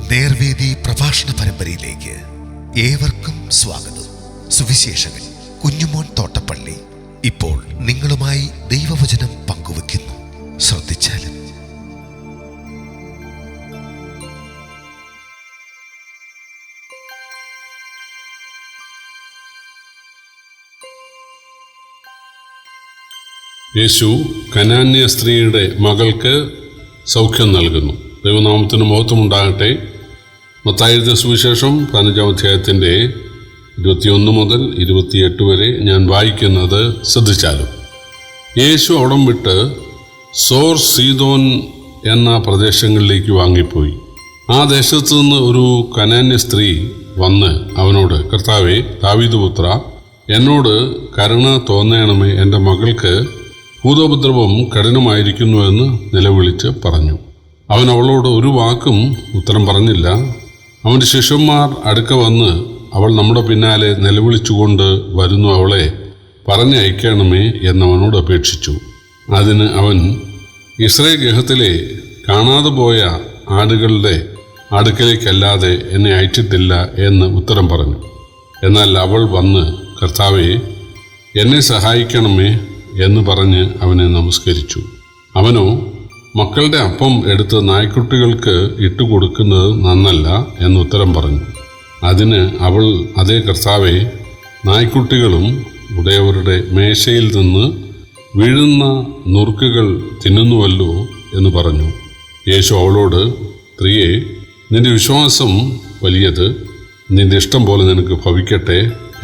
നേർവേദി പ്രഭാഷണ പരമ്പരയിലേക്ക് ഏവർക്കും സ്വാഗതം. സുവിശേഷകൻ കുഞ്ഞുമോൻ തോട്ടപ്പള്ളി ഇപ്പോൾ നിങ്ങളുമായി ദൈവവചനം പങ്കുവെക്കുന്നു. ശ്രദ്ധിച്ചാലും. യേശു കനാന്യ സ്ത്രീയുടെ മകൾക്ക് സൗഖ്യം നൽകുന്നു. ദൈവനാമത്തിന് മഹത്വമുണ്ടാകട്ടെ. മത്തായി എഴുതിയ സുവിശേഷം 15-ാം അധ്യായത്തിൻ്റെ 21 മുതൽ 28 വരെ ഞാൻ വായിക്കുന്നത് ശ്രദ്ധിച്ചാലും. യേശു അവിടം വിട്ട് സോർ സീദോൻ എന്ന പ്രദേശങ്ങളിലേക്ക് വാങ്ങിപ്പോയി. ആ ദേശത്തു നിന്ന് ഒരു കനാന്യ സ്ത്രീ വന്ന് അവനോട്, കർത്താവേ, ദാവീദ് പുത്ര, എന്നോട് കരുണ തോന്നണമേ, എൻ്റെ മകൾക്ക് ഭൂതോപദ്രവം കഠിനമായിരിക്കുന്നുവെന്ന് നിലവിളിച്ച് പറഞ്ഞു. അവൻ അവളോട് ഒരു വാക്കും ഉത്തരം പറഞ്ഞില്ല. അവൻ്റെ ശിഷ്യന്മാർ അടുക്ക വന്ന്, അവൾ നമ്മുടെ പിന്നാലെ നിലവിളിച്ചുകൊണ്ട് വരുന്നു, അവളെ പറഞ്ഞയക്കണമേ എന്നവനോട് അപേക്ഷിച്ചു. അതിന് അവൻ, ഇസ്രായേൽ ഗൃഹത്തിലെ കാണാതെ പോയ ആടുകളുടെ അടുക്കലേക്കല്ലാതെ എന്നെ അയച്ചിട്ടില്ല എന്ന് ഉത്തരം പറഞ്ഞു. എന്നാൽ അവൾ വന്ന്, കർത്താവേ, എന്നെ സഹായിക്കണമേ എന്ന് പറഞ്ഞ് അവനെ നമസ്കരിച്ചു. അവനോ, മക്കളുടെ അപ്പം എടുത്ത് നായ്ക്കുട്ടികൾക്ക് ഇട്ടുകൊടുക്കുന്നത് നന്നല്ല എന്ന് ഉത്തരം പറഞ്ഞു. അതിന് അവൾ, അതേ കർത്താവേ, നായ്ക്കുട്ടികളും ഉടയവരുടെ മേശയിൽ നിന്ന് വീഴുന്ന നുറുക്കുകൾ തിന്നുന്നുവല്ലോ എന്ന് പറഞ്ഞു. യേശു അവളോട്, സ്ത്രീയെ, നിന്റെ വിശ്വാസം വലിയത്, നിന്റെ ഇഷ്ടം പോലെ നിനക്ക് ഭവിക്കട്ടെ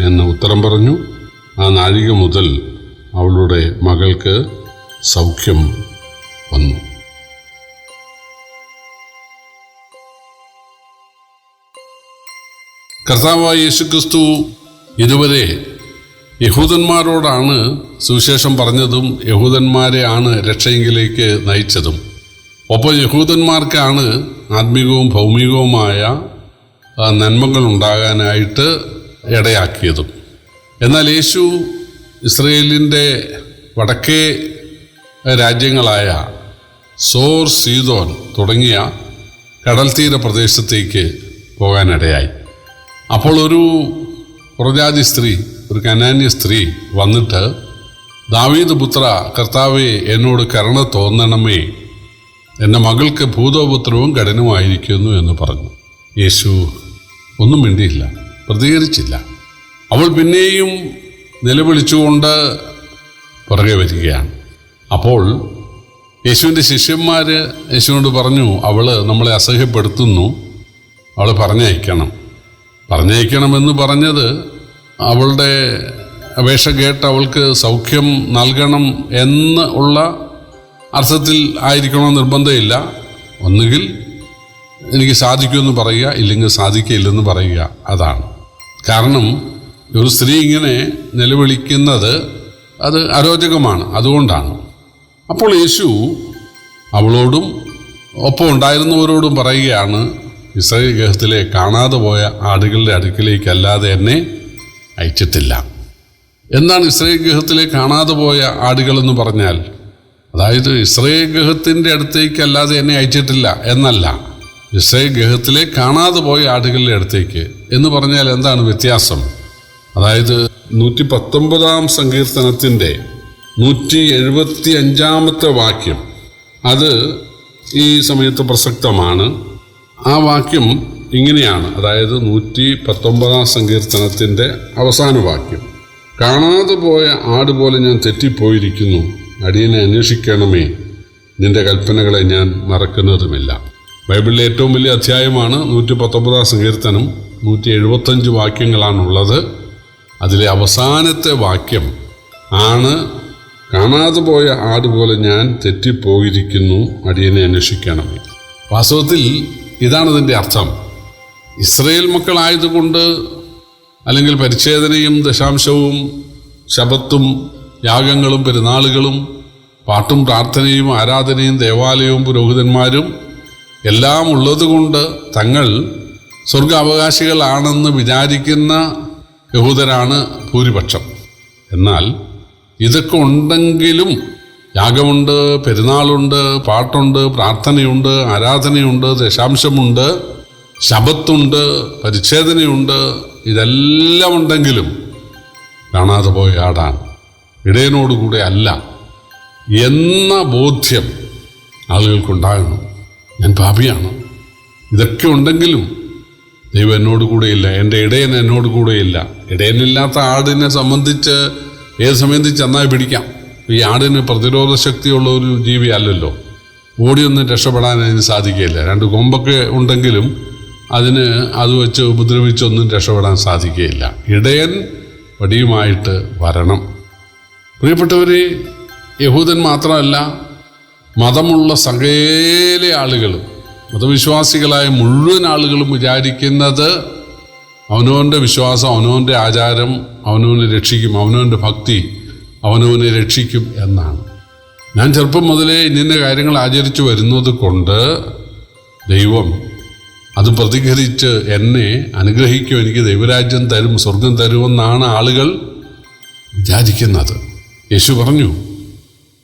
എന്ന് ഉത്തരം പറഞ്ഞു. ആ നാഴിക മുതൽ അവളുടെ മകൾക്ക് സൗഖ്യം വന്നു. കർത്താവായ യേശുക്രിസ്തു ഇതുവരെ യഹൂദന്മാരോടാണ് സുവിശേഷം പറഞ്ഞതും യഹൂദന്മാരെ ആണ് രക്ഷയെങ്കിലേക്ക് നയിച്ചതും. ഒപ്പം യഹൂദന്മാർക്കാണ് ആത്മീകവും ഭൗമികവുമായ നന്മകൾ ഉണ്ടാകാനായിട്ട് ഇടയാക്കിയതും. എന്നാൽ യേശു ഇസ്രയേലിൻ്റെ വടക്കേ രാജ്യങ്ങളായ സോർ സീദോൻ തുടങ്ങിയ കടൽത്തീര പ്രദേശത്തേക്ക് പോകാനിടയായി. അപ്പോൾ ഒരു പുറജാതി സ്ത്രീ, ഒരു കനാന്യ സ്ത്രീ വന്നിട്ട്, ദാവീദ് പുത്ര, കർത്താവേ, എന്നോട് കരുണ തോന്നണമേ, എൻ്റെ മകൾക്ക് ഭൂതോപദ്രവം കഠിനമായിരിക്കുന്നു എന്ന് പറഞ്ഞു. യേശു ഒന്നും മിണ്ടിയില്ല, പ്രതികരിച്ചില്ല. അവൾ പിന്നെയും നിലവിളിച്ചുകൊണ്ട് പുറകെ വരികയാണ്. അപ്പോൾ യേശുവിൻ്റെ ശിഷ്യന്മാർ യേശുവിനോട് പറഞ്ഞു, അവൾ നമ്മളെ അസഹ്യപ്പെടുത്തുന്നു, അവൾ പറഞ്ഞയക്കണമെന്ന് പറഞ്ഞത് അവളുടെ അപേക്ഷ കേട്ട് അവൾക്ക് സൗഖ്യം നൽകണം എന്ന് ഉള്ള അർത്ഥത്തിൽ ആയിരിക്കണമെന്ന് നിർബന്ധമില്ല. ഒന്നുകിൽ എനിക്ക് സാധിക്കുമെന്ന് പറയുക, ഇല്ലെങ്കിൽ സാധിക്കില്ലെന്ന് പറയുക. അതാണ് കാരണം. ഒരു സ്ത്രീ ഇങ്ങനെ നിലവിളിക്കുന്നത് അത് അരോചകമാണ്. അതുകൊണ്ടാണ്. അപ്പോൾ യേശു അവളോടും ഒപ്പം ഉണ്ടായിരുന്നവരോടും പറയുകയാണ്, ഇസ്രായേൽ ഗൃഹത്തിലെ കാണാതെ പോയ ആടുകളുടെ അടുക്കിലേക്കല്ലാതെ എന്നെ അയച്ചിട്ടില്ല. എന്താണ് ഇസ്രായേൽ ഗൃഹത്തിലെ കാണാതെ പോയ ആടുകളെന്ന് പറഞ്ഞാൽ? അതായത് ഇസ്രായേൽ ഗൃഹത്തിൻ്റെ അടുത്തേക്കല്ലാതെ എന്നെ അയച്ചിട്ടില്ല എന്നല്ല, ഇസ്രായേൽ ഗൃഹത്തിലെ കാണാതെ പോയ ആടുകളുടെ അടുത്തേക്ക് എന്ന് പറഞ്ഞാൽ എന്താണ് വ്യത്യാസം? അതായത് 119-ാം സങ്കീർത്തനത്തിൻ്റെ 175-ാമത്തെ വാക്യം, അത് ഈ സമയത്ത് പ്രസക്തമാണ്. ആ വാക്യം ഇങ്ങനെയാണ്. അതായത് 119-ാം സങ്കീർത്തനത്തിൻ്റെ അവസാന വാക്യം, കാണാതെ പോയ ആടുപോലെ ഞാൻ തെറ്റിപ്പോയിരിക്കുന്നു, അടിയനെ അന്വേഷിക്കണമേ, നിന്റെ കൽപ്പനകളെ ഞാൻ മറക്കുന്നതുമില്ല. ബൈബിളിലെ ഏറ്റവും വലിയ അധ്യായമാണ് 119-ാം സങ്കീർത്തനം. 175 വാക്യങ്ങളാണുള്ളത്. അതിലെ അവസാനത്തെ വാക്യം ആണ്, കാണാതെ പോയ ആടുപോലെ ഞാൻ തെറ്റിപ്പോയിരിക്കുന്നു, അടിയനെ അന്വേഷിക്കണമേ. വാസ്തവത്തിൽ ഇതാണ് ഇതിൻ്റെ അർത്ഥം. ഇസ്രായേൽ മക്കളായതുകൊണ്ട്, അല്ലെങ്കിൽ പരിച്ഛേദനയും ദശാംശവും ശബത്തും യാഗങ്ങളും പെരുന്നാളുകളും പാട്ടും പ്രാർത്ഥനയും ആരാധനയും ദേവാലയവും പുരോഹിതന്മാരും എല്ലാം ഉള്ളതുകൊണ്ട് തങ്ങൾ സ്വർഗാവകാശികളാണെന്ന് വിചാരിക്കുന്ന യഹൂദരാണ് ഭൂരിപക്ഷം. എന്നാൽ ഇതൊക്കെ ഉണ്ടെങ്കിലും യാഗമുണ്ട്, പെരുന്നാളുണ്ട്, പാട്ടുണ്ട്, പ്രാർത്ഥനയുണ്ട്, ആരാധനയുണ്ട്, ദശാംശമുണ്ട്, ശബത്തുണ്ട്, പരിച്ഛേദനയുണ്ട്, ഇതെല്ലാം ഉണ്ടെങ്കിലും കാണാതെ പോയ ആടാണ്, ഇടയനോടുകൂടെ അല്ല എന്ന ബോധ്യം ആളുകൾക്കുണ്ടാകണം. ഞാൻ പാപിയാണ്, ഇതൊക്കെ ഉണ്ടെങ്കിലും ദൈവം എന്നോട് കൂടെയില്ല, എൻ്റെ ഇടയൻ എന്നോട് കൂടെയില്ല. ഇടയനില്ലാത്ത ആടിനെ സംബന്ധിച്ച് ഏത് സമയത്ത് ചെന്നായി പിടിക്കാം. ഈ ആടിന് പ്രതിരോധ ശക്തിയുള്ള ഒരു ജീവി അല്ലല്ലോ, ഓടിയൊന്നും രക്ഷപ്പെടാൻ അതിന് സാധിക്കുകയില്ല. 2 കൊമ്പൊക്കെ ഉണ്ടെങ്കിലും അതിന് അത് വെച്ച് ഉപദ്രവിച്ചൊന്നും രക്ഷപ്പെടാൻ സാധിക്കുകയില്ല. ഇടയൻ വടിയുമായിട്ട് വരണം. പ്രിയപ്പെട്ടവരെ, യഹൂദൻ മാത്രമല്ല, മതമുള്ള സകല ആളുകളും, മതവിശ്വാസികളായ മുഴുവൻ ആളുകളും വിചാരിക്കുന്നത് അവനവൻ്റെ വിശ്വാസം, അവനവൻ്റെ ആചാരം അവനവനെ രക്ഷിക്കും, അവനവൻ്റെ ഭക്തി അവനവനെ രക്ഷിക്കും എന്നാണ്. ഞാൻ ചെറുപ്പം മുതലേ ഇന്ന കാര്യങ്ങൾ ആചരിച്ചു വരുന്നത് കൊണ്ട് ദൈവം അത് പ്രതികരിച്ച് എന്നെ അനുഗ്രഹിക്കും, എനിക്ക് ദൈവരാജ്യം തരും, സ്വർഗം തരുമെന്നാണ് ആളുകൾ വിചാരിക്കുന്നത്. യേശു പറഞ്ഞു,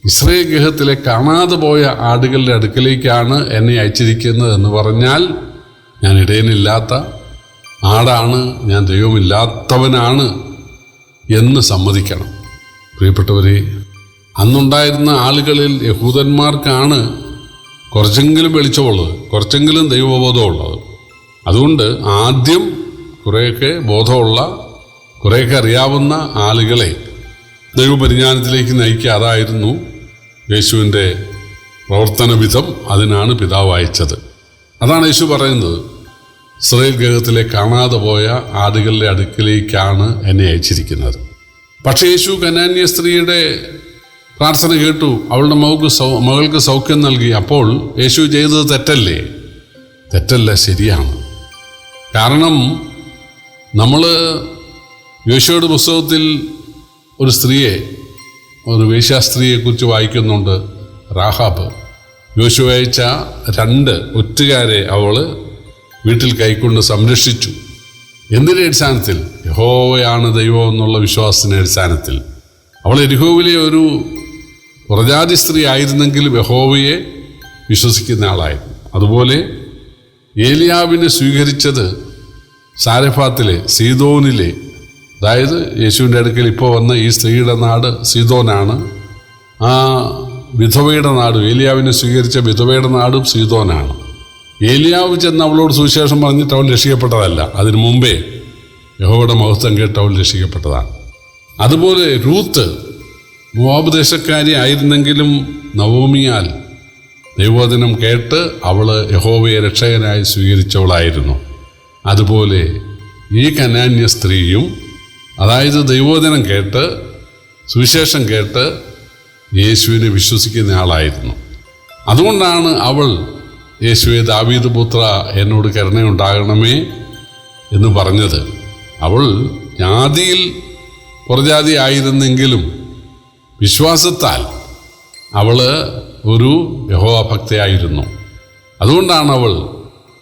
ഇസ്രായേൽ ഗൃഹത്തിലെ കാണാതെ പോയ ആടുകളുടെ അടുക്കലേക്കാണ് എന്നെ അയച്ചിരിക്കുന്നത് എന്ന് പറഞ്ഞാൽ ഞാൻ ഇടയനില്ലാത്ത ആടാണ്, ഞാൻ ദൈവമില്ലാത്തവനാണ് എന്ന് സമ്മതിക്കണം. പ്രിയപ്പെട്ടവരെ, അന്നുണ്ടായിരുന്ന ആളുകളിൽ യഹൂദന്മാർക്കാണ് കുറച്ചെങ്കിലും വെളിച്ചമുള്ളത്, കുറച്ചെങ്കിലും ദൈവബോധമുള്ളത്. അതുകൊണ്ട് ആദ്യം കുറേയൊക്കെ ബോധമുള്ള, കുറേയൊക്കെ അറിയാവുന്ന ആളുകളെ ദൈവപരിജ്ഞാനത്തിലേക്ക് നയിക്കുക, അതായിരുന്നു യേശുവിൻ്റെ പ്രവർത്തന വിധം. അതിനാണ് പിതാവ് അയച്ചത്. അതാണ് യേശു പറയുന്നത്, ഇസ്രായേൽ ഗൃഹത്തിലെ കാണാതെ പോയ ആടുകളുടെ അടുക്കിലേക്കാണ് എന്നെ അയച്ചിരിക്കുന്നത്. പക്ഷേ യേശു കനാന്യ സ്ത്രീയുടെ പ്രാർത്ഥന കേട്ടു, അവളുടെ മകൾക്ക് സൗഖ്യം നൽകി. അപ്പോൾ യേശു ചെയ്തത് തെറ്റല്ലേ? തെറ്റല്ല, ശരിയാണ്. കാരണം നമ്മൾ യോശുവയുടെ പുസ്തകത്തിൽ ഒരു സ്ത്രീയെ, ഒരു വേശ്യാസ്ത്രീയെക്കുറിച്ച് വായിക്കുന്നുണ്ട്, റാഹാബ്. യോശുവ അയച്ച 2 ഒറ്റുകാരെ അവൾ വീട്ടിൽ കൈക്കൊണ്ട് സംരക്ഷിച്ചു. എന്തിൻ്റെ അടിസ്ഥാനത്തിൽ? യഹോവയാണ് ദൈവം എന്നുള്ള വിശ്വാസത്തിൻ്റെ അടിസ്ഥാനത്തിൽ. അവൾ യെരിഹോവിലെ ഒരു പ്രജാതി സ്ത്രീ ആയിരുന്നെങ്കിലും യഹോവയെ വിശ്വസിക്കുന്ന ആളായിരുന്നു. അതുപോലെ ഏലിയാവിനെ സ്വീകരിച്ചത് സാരെഫാത്തിലെ, സീദോനിലെ, അതായത് യേശുവിൻ്റെ അടുക്കൽ ഇപ്പോൾ വന്ന ഈ സ്ത്രീയുടെ നാട് സീദോനാണ്. ആ വിധവയുടെ നാടും, ഏലിയാവിനെ സ്വീകരിച്ച വിധവയുടെ നാടും സീദോനാണ്. ഏലിയാവ് ചെന്ന് അവളോട് സുവിശേഷം പറഞ്ഞിട്ട് അവൾ രക്ഷിക്കപ്പെട്ടതല്ല, അതിനു മുമ്പേ യഹോവയുടെ മഹത്വം കേട്ട് അവൾ രക്ഷിക്കപ്പെട്ടതാണ്. അതുപോലെ രൂത്ത് മോവാബ് ദേശക്കാരി ആയിരുന്നെങ്കിലും നവോമിയാൽ ദൈവവചനം കേട്ട് അവൾ യഹോവയെ രക്ഷകനായി സ്വീകരിച്ചവളായിരുന്നു. അതുപോലെ ഈ കനാന്യ സ്ത്രീയും, അതായത് ദൈവവചനം കേട്ട്, സുവിശേഷം കേട്ട് യേശുവിനെ വിശ്വസിക്കുന്ന ആളായിരുന്നു. അതുകൊണ്ടാണ് അവൾ യേശുവേ ദാവീദ് പുത്ര എന്നോട് കരുണയുണ്ടാകണമേ എന്ന് പറഞ്ഞത്. അവൾ ജാതിയിൽ പുറജാതി ആയിരുന്നെങ്കിലും വിശ്വാസത്താൽ അവൾ ഒരു യഹോവഭക്തയായിരുന്നു. അതുകൊണ്ടാണ് അവൾ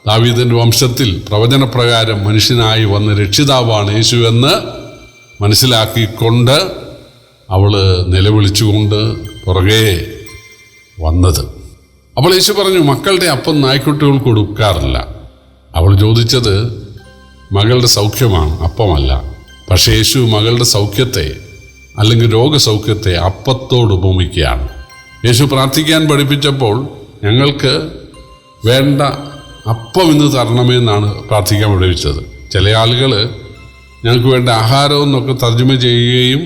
ദാവീദിൻ്റെ വംശത്തിൽ പ്രവചനപ്രകാരം മനുഷ്യനായി വന്ന് രക്ഷിതാവാണ് യേശു എന്ന് മനസ്സിലാക്കിക്കൊണ്ട് അവൾ നിലവിളിച്ചുകൊണ്ട് പുറകെ വന്നത്. അപ്പോൾ യേശു പറഞ്ഞു, മക്കളുടെ അപ്പം നായ്ക്കുട്ടികൾക്ക് കൊടുക്കാറില്ല. അവൾ ചോദിച്ചത് മകളുടെ സൗഖ്യമാണ്, അപ്പമല്ല. പക്ഷേ യേശു മകളുടെ സൗഖ്യത്തെ അല്ലെങ്കിൽ രോഗസൗഖ്യത്തെ അപ്പത്തോട് ഉപമിക്കുകയാണ്. യേശു പ്രാർത്ഥിക്കാൻ പഠിപ്പിച്ചപ്പോൾ ഞങ്ങൾക്ക് വേണ്ട അപ്പം ഇന്ന് തരണമെന്നാണ് പ്രാർത്ഥിക്കാൻ പഠിപ്പിച്ചത്. ചില ആളുകൾ ഞങ്ങൾക്ക് വേണ്ട ആഹാരം എന്നൊക്കെ തർജ്ജമ ചെയ്യുകയും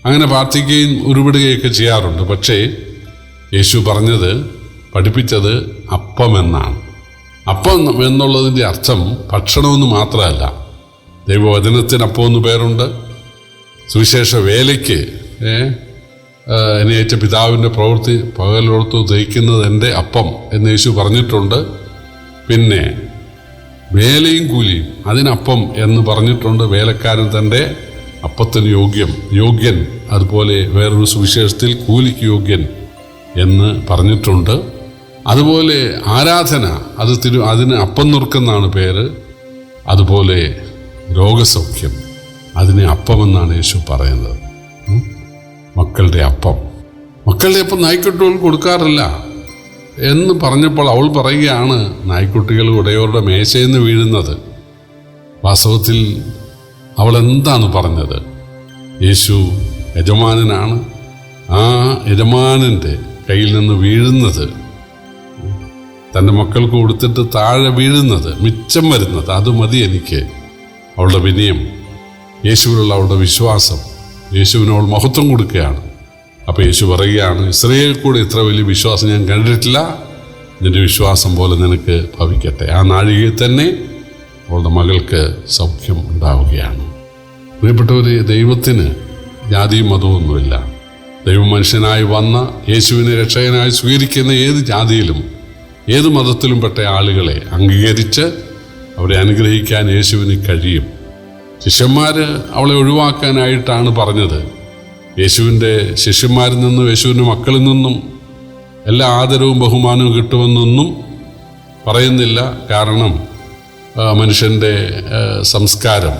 അങ്ങനെ പ്രാർത്ഥിക്കുകയും ഉരുവിടുകയൊക്കെ ചെയ്യാറുണ്ട്. പക്ഷേ യേശു പഠിപ്പിച്ചത് അപ്പം എന്നാണ്. അപ്പം എന്നുള്ളതിൻ്റെ അർത്ഥം ഭക്ഷണമെന്ന് മാത്രമല്ല. ദൈവവചനത്തിന് അപ്പം എന്ന് പേരുണ്ട്. സുവിശേഷ വേലയ്ക്ക് എന്നെ അയച്ച പിതാവിൻ്റെ പ്രവൃത്തി പകലോർത്ത് ദഹിക്കുന്നത് എൻ്റെ അപ്പം എന്ന് യേശു പറഞ്ഞിട്ടുണ്ട്. പിന്നെ വേലയും കൂലിയും അതിനപ്പം എന്ന് പറഞ്ഞിട്ടുണ്ട്. വേലക്കാരൻ തൻ്റെ അപ്പത്തിന് യോഗ്യൻ. അതുപോലെ വേറൊരു സുവിശേഷത്തിൽ കൂലിക്ക് യോഗ്യൻ എന്ന് പറഞ്ഞിട്ടുണ്ട്. അതുപോലെ ആരാധന, അതിന് അപ്പം നുറുക്കെന്നാണ് പേര്. അതുപോലെ രോഗസൗഖ്യം, അതിനെ അപ്പമെന്നാണ് യേശു പറയുന്നത്. മക്കളുടെ അപ്പം നായ്ക്കുട്ടികൾ കൊടുക്കാറില്ല. എന്ന് പറഞ്ഞപ്പോൾ അവൾ പറയുകയാണ്, നായ്ക്കുട്ടികൾ ഉടയവരുടെ മേശയിൽ നിന്ന് വീഴുന്നത്. വാസ്തവത്തിൽ അവൾ എന്താണ് പറഞ്ഞത്? യേശു യജമാനനാണ്. ആ യജമാനൻ്റെ കയ്യിൽ നിന്ന് വീഴുന്നത്, തൻ്റെ മക്കൾക്ക് കൊടുത്തിട്ട് താഴെ വീഴുന്നത്, മിച്ചം വരുന്നത്, അത് മതി എനിക്ക്. അവളുടെ വിനയം, യേശുവിലുള്ള അവളുടെ വിശ്വാസം, യേശുവിന് അവൾ മഹത്വം കൊടുക്കുകയാണ്. അപ്പോൾ യേശു പറയുകയാണ്, ഇസ്രായേൽ കൂടെ ഇത്ര വലിയ വിശ്വാസം ഞാൻ കണ്ടിട്ടില്ല, നിന്റെ വിശ്വാസം പോലെ നിനക്ക് ഭവിക്കട്ടെ. ആ നാഴികയിൽ തന്നെ അവളുടെ മകൾക്ക് സൗഖ്യം ഉണ്ടാവുകയാണ്. പ്രിയപ്പെട്ടവർ, ദൈവത്തിന് ജാതിയും മതമൊന്നുമില്ല. ദൈവം മനുഷ്യനായി വന്ന യേശുവിനെ രക്ഷകനായി സ്വീകരിക്കുന്ന ഏത് ജാതിയിലും ഏത് മതത്തിലും പെട്ട ആളുകളെ അംഗീകരിച്ച് അവരെ അനുഗ്രഹിക്കാൻ യേശുവിന് കഴിയും. ശിഷ്യന്മാർ അവളെ ഒഴിവാക്കാനായിട്ടാണ് പറഞ്ഞത്. യേശുവിൻ്റെ ശിഷ്യന്മാരിൽ നിന്നും യേശുവിൻ്റെ മക്കളിൽ നിന്നും എല്ലാ ആദരവും ബഹുമാനവും കിട്ടുമെന്നൊന്നും പറയുന്നില്ല. കാരണം മനുഷ്യൻ്റെ സംസ്കാരം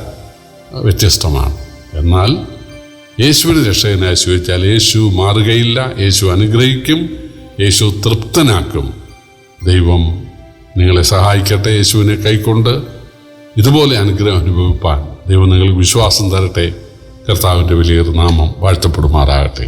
വ്യത്യസ്തമാണ്. എന്നാൽ യേശുവിനെ രക്ഷകനായി സ്വീകരിച്ചാൽ യേശു മാറുകയില്ല, യേശു അനുഗ്രഹിക്കും, യേശു തൃപ്തനാക്കും. ദൈവം നിങ്ങളെ സഹായിക്കട്ടെ. യേശുവിനെ കൈക്കൊണ്ട് ഇതുപോലെ അനുഗ്രഹം അനുഭവിപ്പാൻ ദൈവം നിങ്ങൾക്ക് വിശ്വാസം തരട്ടെ. കർത്താവിൻ്റെ വലിയൊരു നാമം വാഴ്ത്തപ്പെടുമാറാകട്ടെ.